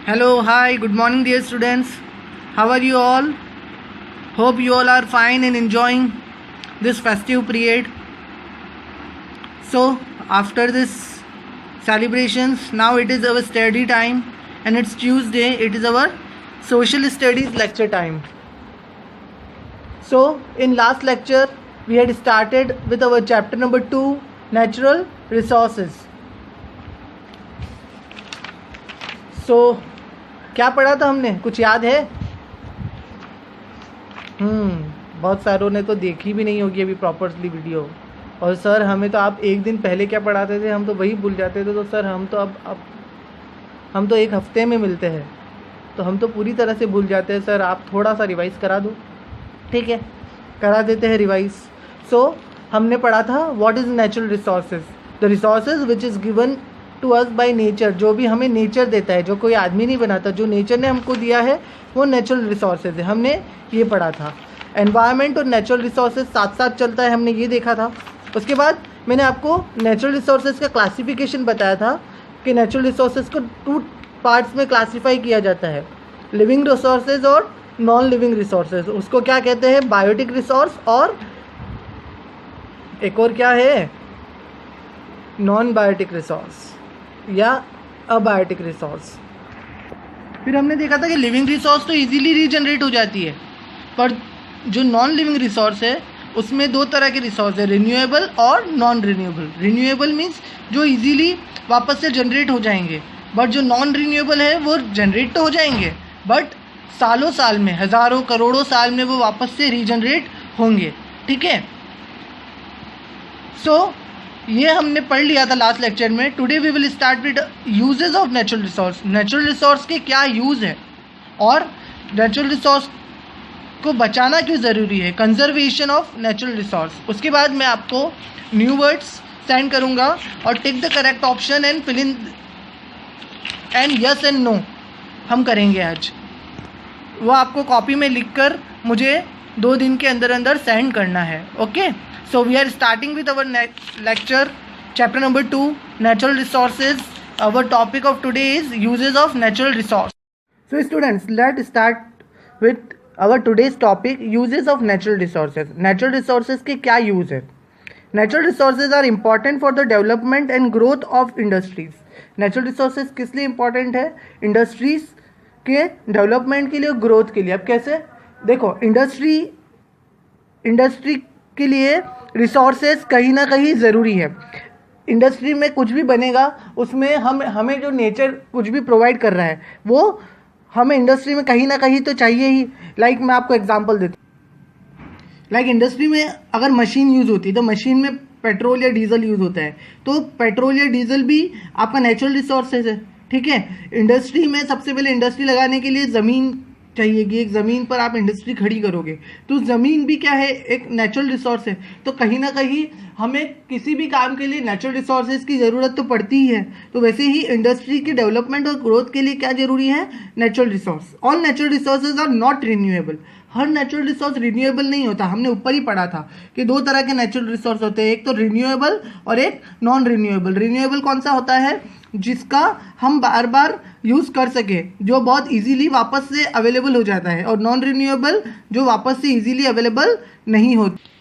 Hello, hi, good morning, dear students. How are you all? Hope you all are fine and enjoying this festive period. So, after this celebrations, now it is our study time, and it's Tuesday. It is our social studies lecture time. So, in last lecture, we had started with our chapter number 2, natural resources. So, क्या पढ़ा था हमने, कुछ याद है? बहुत सारों ने तो देखी भी नहीं होगी अभी प्रॉपरली वीडियो। और सर हमें तो आप एक दिन पहले क्या पढ़ाते थे हम तो वही भूल जाते थे। तो सर हम तो अब हम तो एक हफ्ते में मिलते हैं तो हम तो पूरी तरह से भूल जाते हैं। सर आप थोड़ा सा रिवाइज़ करा दो। ठीक है, करा देते हैं रिवाइज़। सो हमने पढ़ा था what is natural resources, the resources which is given to us by nature. जो भी हमें नेचर देता है, जो कोई आदमी नहीं बनाता, जो नेचर ने हमको दिया है वो नेचुरल रिसोर्सेज है। हमने ये पढ़ा था। एनवायरनमेंट और नेचुरल रिसोर्सेज साथ साथ चलता है, हमने ये देखा था। उसके बाद मैंने आपको नेचुरल रिसोर्सेज का क्लासिफिकेशन बताया था कि नेचुरल रिसोर्सेज को 2 पार्ट्स में क्लासीफाई किया जाता है, लिविंग रिसोर्सेज और नॉन लिविंग रिसोर्सेज। उसको क्या कहते हैं? बायोटिक रिसोर्स, और एक और क्या है? नॉन बायोटिक रिसोर्स या अबायोटिक रिसोर्स। फिर हमने देखा था कि लिविंग रिसोर्स तो इजीली रीजनरेट हो जाती है, पर जो नॉन लिविंग रिसोर्स है उसमें 2 तरह के रिसोर्स है, रिन्यूएबल और नॉन रिन्यूएबल। रिन्यूएबल मीन्स जो इजीली वापस से जनरेट हो जाएंगे, बट जो नॉन रिन्यूएबल है वो जनरेट तो हो जाएंगे बट सालों साल में, हज़ारों करोड़ों साल में वो वापस से रीजनरेट होंगे। ठीक है, सो ये हमने पढ़ लिया था लास्ट लेक्चर में। Today we will start with uses of natural resource. Natural resource के क्या यूज़ है और नेचुरल रिसोर्स को बचाना क्यों ज़रूरी है, कंजर्वेशन ऑफ नेचुरल रिसोर्स। उसके बाद मैं आपको न्यू वर्ड्स सेंड करूँगा और tick the correct option and fill in and yes and no हम करेंगे आज। वो आपको कॉपी में लिखकर मुझे 2 दिन के अंदर अंदर सेंड करना है। Okay, so we are starting with our lecture chapter number 2, natural resources. Our topic of today is uses of natural resource. So students, let start with our today's topic, uses of natural resources. Natural resources के क्या use है? Natural resources are important for the development and growth of industries. Natural resources किस लिए important है? Industries के development के लिए और ग्रोथ के लिए। अब कैसे? देखो, इंडस्ट्री के लिए रिसोर्सेज कहीं ना कहीं ज़रूरी है। इंडस्ट्री में कुछ भी बनेगा उसमें हमें जो नेचर कुछ भी प्रोवाइड कर रहा है वो हमें इंडस्ट्री में कहीं ना कहीं तो चाहिए ही। लाइक मैं आपको एग्जांपल देता हूँ। लाइक इंडस्ट्री में अगर मशीन यूज़ होती है तो मशीन में पेट्रोल या डीजल यूज़ होता है, तो पेट्रोल या डीजल भी आपका नेचुरल रिसोर्सेज है। ठीक है, इंडस्ट्री में सबसे पहले इंडस्ट्री लगाने के लिए ज़मीन चाहिएगी। एक ज़मीन पर आप इंडस्ट्री खड़ी करोगे तो ज़मीन भी क्या है? एक नेचुरल रिसोर्स है। तो कहीं ना कहीं हमें किसी भी काम के लिए नेचुरल रिसोर्सेज की ज़रूरत तो पड़ती ही है। तो वैसे ही इंडस्ट्री के डेवलपमेंट और ग्रोथ के लिए क्या ज़रूरी है? Natural resource. All natural resources are not renewable. हर नेचुरल रिसोर्स रिन्यूएबल नहीं होता। हमने ऊपर ही पढ़ा था कि 2 तरह के नेचुरल रिसोर्स होते हैं, एक तो रिन्यूएबल और एक नॉन रिन्यूएबल। रिन्यूएबल कौन सा होता है? जिसका हम बार बार यूज़ कर सके, जो बहुत इजीली वापस से अवेलेबल हो जाता है, और नॉन रिन्यूएबल जो वापस से इजीली अवेलेबल नहीं होती।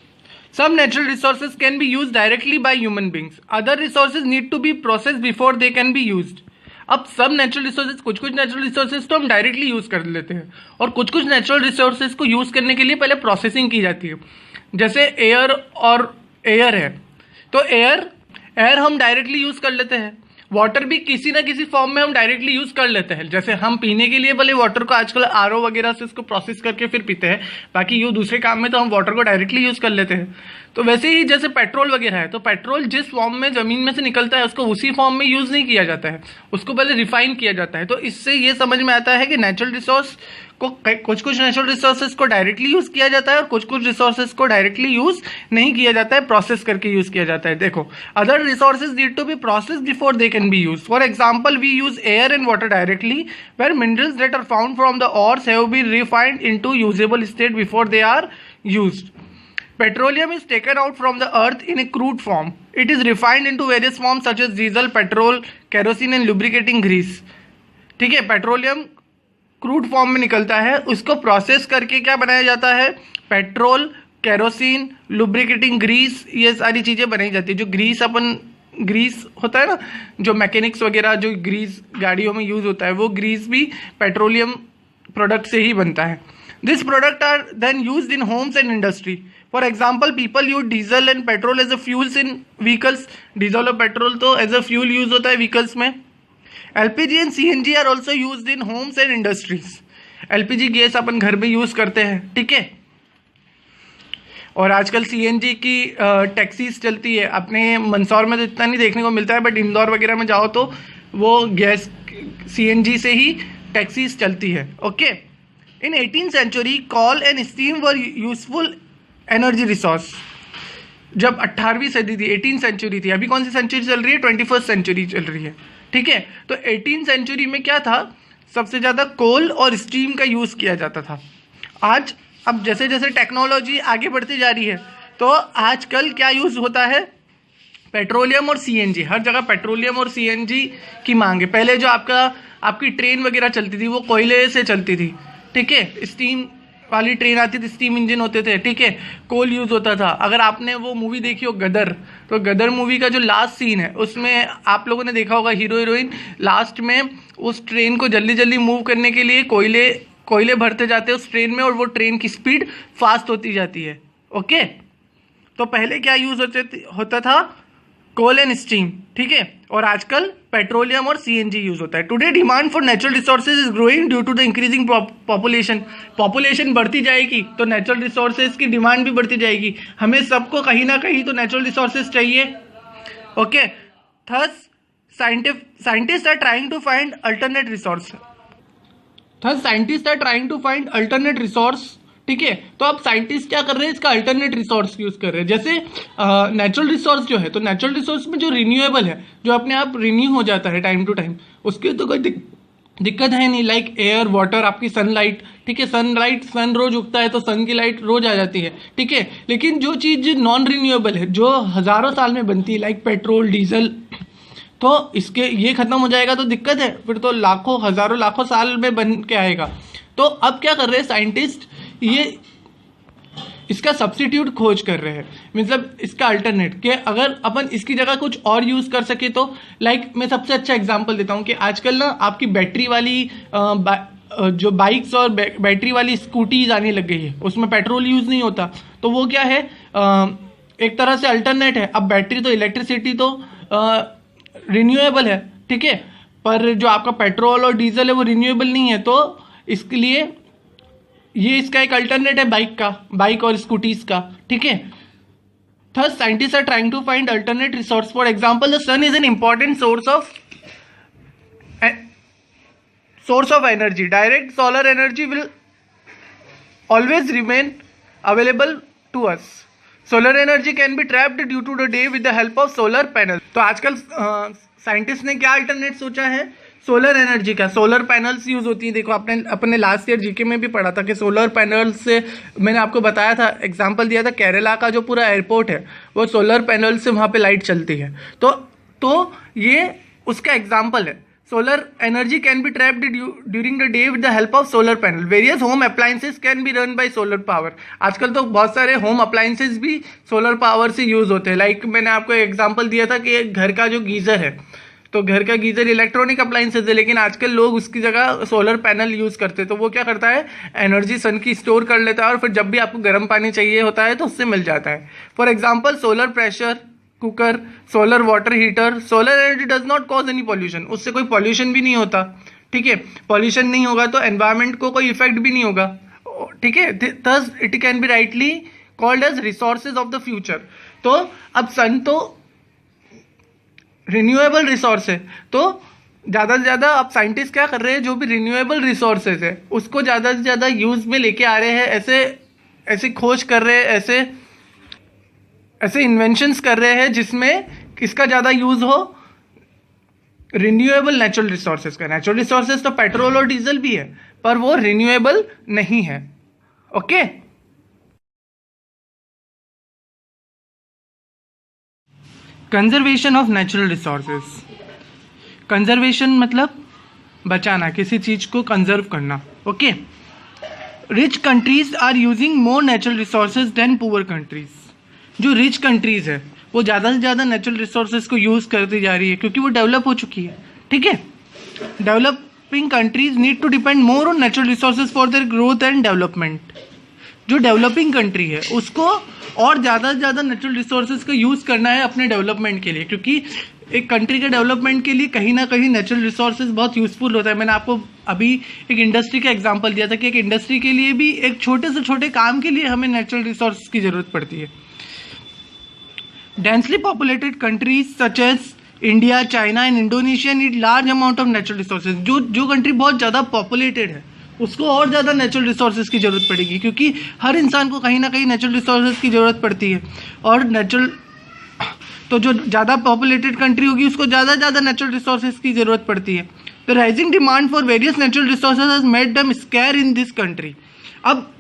Some natural resources can be used directly by human beings. Other resources need to be processed before they can be used. अब सब नेचुरल रिसोर्सेज, कुछ नेचुरल रिसोर्सेज तो हम डायरेक्टली यूज़ कर लेते हैं और कुछ नेचुरल रिसोर्सेज को यूज़ करने के लिए पहले प्रोसेसिंग की जाती है। जैसे एयर है, तो एयर हम डायरेक्टली यूज़ कर लेते हैं। वाटर भी किसी ना किसी फॉर्म में हम डायरेक्टली यूज़ कर लेते हैं। जैसे हम पीने के लिए भले वाटर को आजकल आरओ वगैरह से इसको प्रोसेस करके फिर पीते हैं, बाकी यूँ दूसरे काम में तो हम वाटर को डायरेक्टली यूज़ कर लेते हैं। तो वैसे ही जैसे पेट्रोल वगैरह है, तो पेट्रोल जिस फॉर्म में ज़मीन में से निकलता है उसको उसी फॉर्म में यूज़ नहीं किया जाता है, उसको पहले रिफाइन किया जाता है। तो इससे ये समझ में आता है कि नेचुरल रिसोर्स को कुछ नेचुरल रिसोर्सेज को डायरेक्टली यूज़ किया जाता है और कुछ रिसोर्सेज को डायरेक्टली यूज़ नहीं किया जाता है, प्रोसेस करके यूज़ किया जाता है। देखो, other resources need to be process before they can be use. For example, we use air and water directly, where minerals that are found from the ores have been refined into usable state before they are used. Petroleum is taken out from the earth in a crude form. It is refined into various forms such as diesel, petrol, kerosene and lubricating grease. ठीक है, petroleum crude form में निकलता है, उसको process करके क्या बनाया जाता है, पेट्रोल, केरोसिन, लुब्रिकेटिंग ग्रीस, ये सारी चीज़ें बनाई जाती है। जो ग्रीस होता है ना, जो मैकेनिक्स वगैरह जो ग्रीस गाड़ियों में यूज़ होता है, वो ग्रीस भी पेट्रोलियम प्रोडक्ट से ही बनता है। This product are then used in homes and industry. For example, people use diesel and petrol as a fuels in vehicles. Diesel और पेट्रोल तो एज अ फ्यूल यूज होता है व्हीकल्स में। LPG and CNG are also used in homes and industries. LPG gas अपन घर में use करते हैं, ठीक है। और आजकल सीएनजी की टैक्सीज चलती है। अपने मंदसौर में तो इतना नहीं देखने को मिलता है, बट इंदौर वगैरह में जाओ तो वो गैस सीएनजी से ही टैक्सीज चलती है, okay. In 18th century coal and steam were useful energy resource. जब 18वीं सदी थी, 18th सेंचुरी थी, अभी कौन सी सेंचुरी चल रही है, 21st सेंचुरी चल रही है, ठीक है। तो 18th सेंचुरी में क्या था, सबसे ज़्यादा कोल और स्टीम का यूज़ किया जाता था। आज अब जैसे जैसे टेक्नोलॉजी आगे बढ़ती जा रही है, तो आजकल क्या यूज़ होता है, पेट्रोलियम और सीएनजी। हर जगह पेट्रोलियम और सीएनजी की मांग है। पहले जो आपकी ट्रेन वगैरह चलती थी वो कोयले से चलती थी, ठीक है। स्टीम वाली ट्रेन आती थी, स्टीम इंजन होते थे, ठीक है। कोल यूज़ होता था। अगर आपने वो मूवी देखी हो गदर, तो गदर मूवी का जो लास्ट सीन है उसमें आप लोगों ने देखा होगा, हीरो हीरोइन लास्ट में उस ट्रेन को जल्दी जल्दी मूव करने के लिए कोयले भरते जाते हैं उस ट्रेन में, और वो ट्रेन की स्पीड फास्ट होती जाती है, ओके। तो पहले क्या यूज़ होता था, कोल एंड स्टीम, ठीक है। और आजकल पेट्रोलियम और सीएनजी यूज होता है। Today demand for natural resources is growing due to the increasing population बढ़ती जाएगी तो नेचुरल रिसोर्सेज की डिमांड भी बढ़ती जाएगी। हमें सबको कहीं ना कहीं तो नेचुरल रिसोर्सेज चाहिए, okay. Thus scientist are trying to find alternate resource, ठीक है। तो अब साइंटिस्ट क्या कर रहे हैं, इसका अल्टरनेट रिसोर्स यूज कर रहे हैं। जैसे नेचुरल रिसोर्स जो है, तो नेचुरल रिसोर्स में जो रिन्यूएबल है, जो अपने आप रिन्यू हो जाता है टाइम टू टाइम, उसकी तो कोई दिक्कत है नहीं। लाइक एयर, वाटर, आपकी सनलाइट, ठीक है। सन रोज उगता है तो सन की लाइट रोज आ जाती है, ठीक है। लेकिन जो चीज़ नॉन रिन्यूएबल है, जो हजारों साल में बनती है, लाइक पेट्रोल, डीजल, तो इसके ये खत्म हो जाएगा तो दिक्कत है, फिर तो हजारों लाखों साल में बन के आएगा। तो अब क्या कर रहे हैं साइंटिस्ट, ये इसका सब्स्टिट्यूट खोज कर रहे हैं, मतलब इसका अल्टरनेट, कि अगर अपन इसकी जगह कुछ और यूज़ कर सके तो। लाइक मैं सबसे अच्छा एग्जांपल देता हूँ कि आजकल ना आपकी बैटरी वाली जो बाइक्स और बैटरी वाली स्कूटीज आने लग गई है, उसमें पेट्रोल यूज़ नहीं होता। तो वो क्या है, एक तरह से अल्टरनेट है। अब बैटरी तो, इलेक्ट्रिसिटी तो रिन्यूएबल है, ठीक है, पर जो आपका पेट्रोल और डीजल है वो रिन्यूएबल नहीं है। तो इसके लिए ये इसका एक अल्टरनेट है बाइक और स्कूटीज का, ठीक है। Third, scientist are trying to find alternate resource. For example, the sun is an important source of energy. Direct solar energy will always remain available to us. Solar energy can be trapped due to the day with the help of solar panel. तो आजकल scientist ने क्या alternate सोचा है, solar energy का। Solar panels use होती है। देखो अपने लास्ट ईयर जीके में भी पढ़ा था कि सोलर पैनल से, मैंने आपको बताया था, एग्जांपल दिया था, केरला का जो पूरा एयरपोर्ट है वो सोलर पैनल से वहाँ पे लाइट चलती है। तो ये उसका एग्जांपल है। Solar energy can be trapped during the day with the help of solar panel. Various home appliances can be run by solar power. आजकल तो बहुत सारे होम अप्लायंसेस भी सोलर पावर से यूज होते हैं। लाइक मैंने आपको एग्जांपल दिया था कि घर का जो गीजर है, तो घर का गीजर इलेक्ट्रॉनिक अप्लायंसेज है, लेकिन आजकल लोग उसकी जगह सोलर पैनल यूज़ करते हैं। तो वो क्या करता है, एनर्जी सन की स्टोर कर लेता है, और फिर जब भी आपको गर्म पानी चाहिए होता है तो उससे मिल जाता है। For example, solar pressure cooker, solar water heater. Solar energy does not cause any pollution. उससे कोई पॉल्यूशन भी नहीं होता, ठीक है। पॉल्यूशन नहीं होगा तो एनवायरमेंट को कोई इफेक्ट भी नहीं होगा, ठीक है। Thus it can be rightly called as resources of the future. तो अब सन तो रिन्यूएबल रिसोर्स है, तो ज़्यादा से ज़्यादा अब साइंटिस्ट क्या कर रहे हैं, जो भी रिन्यूएबल रिसोर्सेज है उसको ज़्यादा से ज़्यादा यूज़ में लेके आ रहे हैं। ऐसे खोज कर रहे हैं, ऐसे इन्वेंशंस कर रहे हैं जिसमें किसका ज़्यादा यूज़ हो, रिन्यूएबल नेचुरल रिसोर्सेज का। नेचुरल रिसोर्सेज तो पेट्रोल और डीजल भी है, पर वो रिन्यूएबल नहीं है, okay. Conservation of natural resources. Conservation मतलब बचाना, किसी चीज़ को कंजर्व करना। Okay, rich countries are using more natural resources than poor countries. जो रिच कंट्रीज है वो ज़्यादा से ज़्यादा नेचुरल रिसोर्सेज को यूज़ करती जा रही है क्योंकि वो डेवलप हो चुकी है। ठीक है, developing countries need to depend more on natural resources for their growth and development. जो डेवलपिंग कंट्री है उसको और ज़्यादा से ज़्यादा नेचुरल रिसोर्सेज का यूज़ करना है अपने डेवलपमेंट के लिए, क्योंकि एक कंट्री के डेवलपमेंट के लिए कहीं ना कहीं नेचुरल रिसोर्सेज बहुत यूज़फुल होता है। मैंने आपको अभी एक इंडस्ट्री का एग्जांपल दिया था कि एक इंडस्ट्री के लिए भी एक छोटे से छोटे काम के लिए हमें नेचुरल रिसोर्सेज की ज़रूरत पड़ती है। Densely populated countries such as India, China and Indonesia need large amount of natural resources. जो कंट्री बहुत ज़्यादा पॉपुलेटेड है उसको और ज़्यादा नेचुरल रिसोर्सेज की ज़रूरत पड़ेगी, क्योंकि हर इंसान को कहीं ना कहीं नेचुरल रिसोर्सेज की ज़रूरत पड़ती है। और तो जो ज़्यादा पॉपुलेटेड कंट्री होगी उसको ज़्यादा नेचुरल रिसोर्सेज की ज़रूरत पड़ती है। The rising demand for various natural resources has made them scare in this country. अब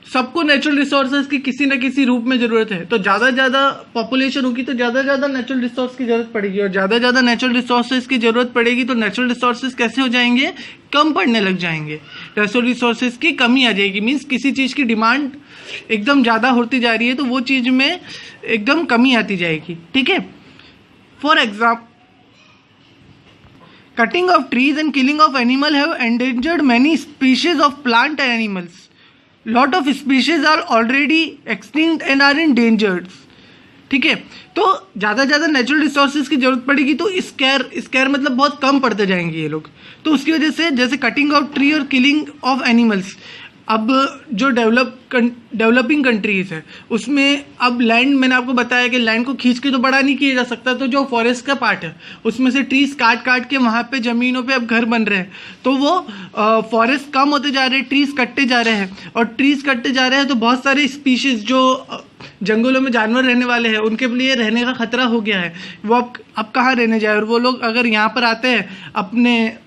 सबको नेचुरल रिसोर्सेज की किसी न किसी रूप में ज़रूरत है, तो ज़्यादा पॉपुलेशन होगी तो ज़्यादा नेचुरल रिसोर्स की ज़रूरत पड़ेगी, और ज़्यादा नेचुरल रिसोर्सेज की ज़रूरत पड़ेगी तो नेचुरल रिसोर्सेज कैसे हो जाएंगे, कम पड़ने लग जाएंगे। नेचुरल रिसोर्सेज की कमी आ जाएगी, मीन्स किसी चीज़ की डिमांड एकदम ज़्यादा होती जा रही है तो वो चीज़ में एकदम कमी आती जाएगी। ठीक है, for example cutting of trees and killing of animal have endangered many species of plant and animals. Lot of species are already extinct and are endangered. ठीक है, तो ज़्यादा नेचुरल रिसोर्सेज की जरूरत पड़ेगी तो स्कैर मतलब बहुत कम पड़ते जाएंगे ये लोग। तो उसकी वजह से जैसे कटिंग ऑफ ट्री और किलिंग ऑफ एनिमल्स, अब जो डेवलपिंग कंट्रीज है उसमें अब लैंड, मैंने आपको बताया कि लैंड को खींच के तो बड़ा नहीं किया जा सकता, तो जो फॉरेस्ट का पार्ट है उसमें से ट्रीज काट के वहाँ पे ज़मीनों पे अब घर बन रहे हैं, तो वो फॉरेस्ट कम होते जा रहे हैं, ट्रीज कटते जा रहे हैं, और ट्रीज कटते जा रहे हैं तो बहुत सारे स्पीशीज जो जंगलों में जानवर रहने वाले हैं उनके लिए रहने का खतरा हो गया है। वो अब कहाँ रहने जाए, और वो लोग अगर यहाँ पर आते हैं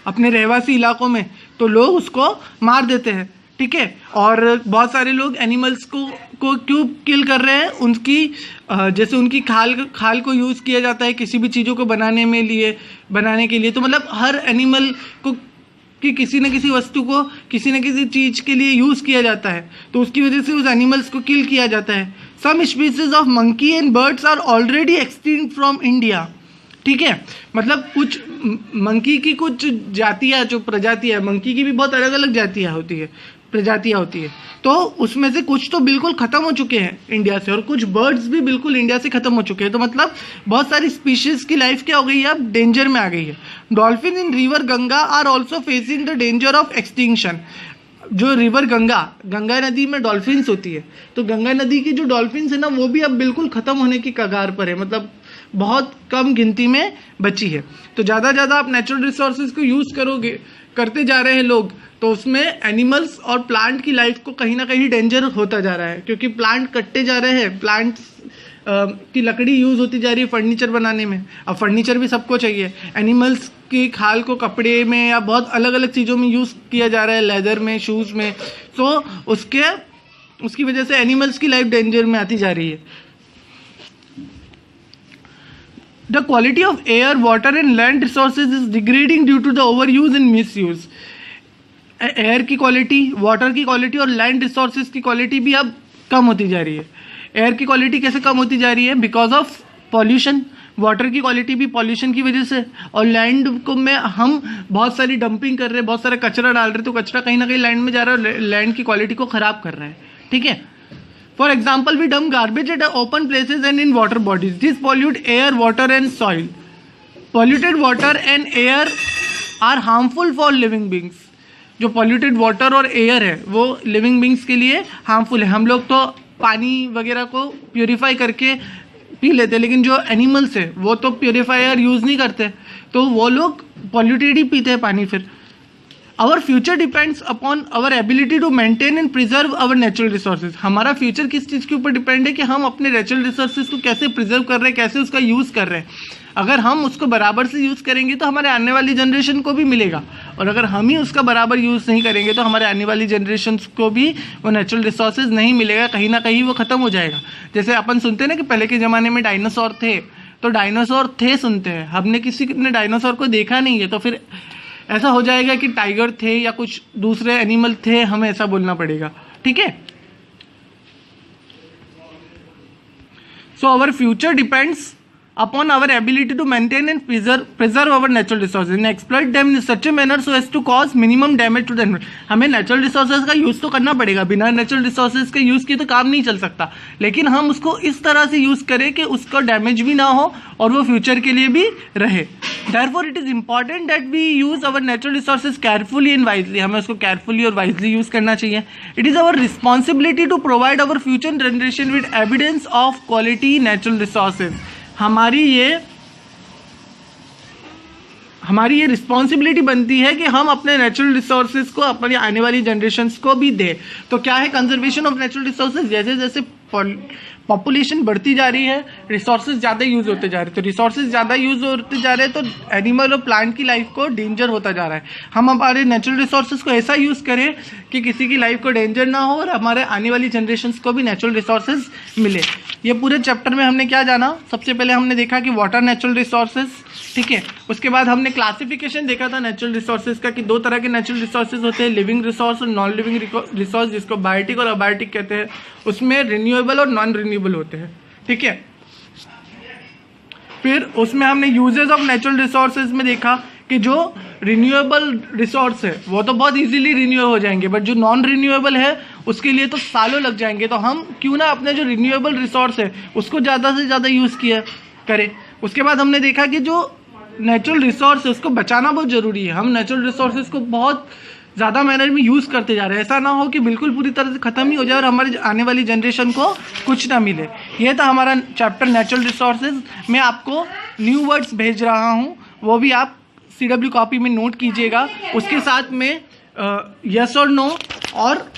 अपने रहवासी इलाकों में तो लोग उसको मार देते हैं। ठीक है, और बहुत सारे लोग एनिमल्स को क्यों किल कर रहे हैं, उनकी जैसे उनकी खाल को यूज़ किया जाता है किसी भी चीज़ों को बनाने के लिए, तो मतलब हर एनिमल को कि किसी न किसी वस्तु को किसी न किसी चीज़ के लिए यूज़ किया जाता है, तो उसकी वजह से उस एनिमल्स को किल किया जाता है। Some species of monkey and birds are already extinct from India. ठीक है, मतलब कुछ मंकी की कुछ जातियाँ, जो प्रजातियाँ, मंकी की भी बहुत अलग अलग प्रजातियाँ होती है, तो उसमें से कुछ तो बिल्कुल ख़त्म हो चुके हैं इंडिया से, और कुछ बर्ड्स भी बिल्कुल इंडिया से ख़त्म हो चुके हैं। तो मतलब बहुत सारी स्पीशीज़ की लाइफ क्या हो गई है, अब डेंजर में आ गई है। Dolphin in river Ganga are also facing the danger of extinction. जो रिवर गंगा नदी में डॉल्फिन्स होती है, तो गंगा नदी की जो डॉल्फिन्स है ना वो भी अब बिल्कुल ख़त्म होने की कगार पर है, मतलब बहुत कम गिनती में बची है। तो ज़्यादा आप नेचुरल रिसोर्सेज को यूज़ करते जा रहे हैं लोग, तो उसमें एनिमल्स और प्लांट की लाइफ को कहीं ना कहीं डेंजर होता जा रहा है, क्योंकि प्लांट कटते जा रहे हैं, प्लांट्स की लकड़ी यूज़ होती जा रही है फर्नीचर बनाने में। अब फर्नीचर भी सबको चाहिए, एनिमल्स की खाल को कपड़े में या बहुत अलग अलग चीज़ों में यूज़ किया जा रहा है, लेदर में, शूज़ में, तो उसकी वजह से एनिमल्स की लाइफ डेंजर में आती जा रही है। The quality of air, water and land resources is degrading due to the overuse and misuse. Air की क्वालिटी, वाटर की क्वालिटी और लैंड रिसोर्सेज की क्वालिटी भी अब कम होती जा रही है। एयर की क्वालिटी कैसे कम होती जा रही है, बिकॉज ऑफ पॉल्यूशन। वाटर की क्वालिटी भी पॉल्यूशन की वजह से, और लैंड को में हम बहुत सारी डंपिंग कर रहे हैं, बहुत सारा कचरा डाल रहे हैं, तो कचरा कहीं ना कहीं लैंड में जा रहा है, लैंड की क्वालिटी को ख़राब कर रहा है। ठीक है, for example we dump garbage at open places and in water bodies. This pollute air, water and soil. Polluted water and air are harmful for living beings. जो polluted water और air है वो living beings के लिए harmful है। हम लोग तो पानी वगैरह को प्योरीफाई करके पी लेते हैं, लेकिन जो एनिमल्स है वो तो प्योरीफायर यूज़ नहीं करते, तो वो लोग पॉल्यूटेड ही पीते हैं पानी। फिर our future depends upon our ability to maintain and preserve our natural resources. हमारा फ्यूचर किस चीज़ के ऊपर डिपेंड है कि हम अपने नेचुरल रिसोर्सेज को कैसे प्रिजर्व कर रहे हैं, कैसे उसका यूज़ कर रहे हैं। अगर हम उसको बराबर से यूज़ करेंगे तो हमारे आने वाली जनरेशन को भी मिलेगा, और अगर हम ही उसका बराबर यूज़ नहीं करेंगे तो हमारे आने वाली जनरेशन को भी वो नेचुरल रिसोर्सेज नहीं मिलेगा, कहीं ना कहीं वो ख़त्म हो जाएगा। जैसे अपन सुनते हैं ना कि पहले के ज़माने में डायनासोर थे, तो डायनासोर थे सुनते हैं, हमने किसी ने डायनासोर को देखा नहीं है, तो फिर ऐसा हो जाएगा कि टाइगर थे या कुछ दूसरे एनिमल थे, हमें ऐसा बोलना पड़ेगा, ठीक है। So our future depends upon our ability to maintain and preserve our natural resources and exploit them in such a manner so as to cause minimum damage to the environment। हमें natural resources का use तो करना पड़ेगा, बिना natural resources के use किए तो काम नहीं चल सकता, लेकिन हम उसको इस तरह से यूज़ करें कि उसका डैमेज भी ना हो और वो फ्यूचर के लिए भी रहे। Therefore it is important that we use our natural resources carefully and wisely। हमें उसको carefully और wisely यूज़ करना चाहिए। It is our responsibility to provide our future generation with evidence of quality natural resources। हमारी ये responsibility बनती है कि हम अपने नेचुरल रिसोर्सेज को अपनी आने वाली जनरेशन्स को भी दें। तो क्या है कंजर्वेशन ऑफ नेचुरल रिसोर्सेज? जैसे जैसे पॉपुलेशन बढ़ती जा रही है, रिसोर्सेज ज़्यादा यूज़ होते जा रहे हैं, तो रिसोर्सेज ज़्यादा यूज़ होते जा रहे हैं तो एनिमल और प्लांट की लाइफ को डेंजर होता जा रहा है। हम हमारे नेचुरल रिसोर्सेज को ऐसा यूज़ करें कि किसी की लाइफ को डेंजर ना हो और हमारे आने वाली जनरेशन्स को भी नेचुरल रिसोर्सेज मिले। ये पूरे चैप्टर में हमने क्या जाना? सबसे पहले हमने देखा कि वाटर नेचुरल रिसोर्सेज, ठीक है। उसके बाद हमने क्लासिफिकेशन देखा था नेचुरल रिसोर्सेज का कि दो तरह के नेचुरल रिसोर्सेज होते हैं, लिविंग रिसोर्स और नॉन लिविंग रिसोर्स, जिसको बायोटिक और अबायोटिक कहते हैं। उसमें रिन्यूएबल और नॉन रिन्यूएबल होते हैं, ठीक है। फिर उसमें हमने यूजेस ऑफ नेचुरल रिसोर्सेज में देखा कि जो रिन्यूएबल रिसोर्स है वो तो बहुत इजीली रिन्यू हो जाएंगे, बट जो नॉन रिन्यूएबल है उसके लिए तो सालों लग जाएंगे। तो हम क्यों ना अपने जो रिन्यूएबल रिसोर्स है उसको ज़्यादा से ज़्यादा यूज़ किया करें। उसके बाद हमने देखा कि जो नेचुरल रिसोर्स है उसको बचाना बहुत ज़रूरी है। हम नेचुरल रिसोर्सेज को बहुत ज़्यादा मैनर में यूज़ करते जा रहे हैं, ऐसा ना हो कि बिल्कुल पूरी तरह से ख़त्म ही हो जाए और हमारे आने वाली जनरेशन को कुछ ना मिले। ये था हमारा चैप्टर नेचुरल रिसोर्सेज। मैं आपको न्यू वर्ड्स भेज रहा हूँ, वो भी आप CW कॉपी में नोट कीजिएगा। उसके साथ में यस और नो और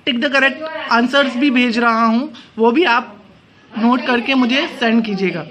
टिक द करेक्ट आंसर्स भी भेज रहा हूँ, वो भी आप नोट करके मुझे सेंड कीजिएगा।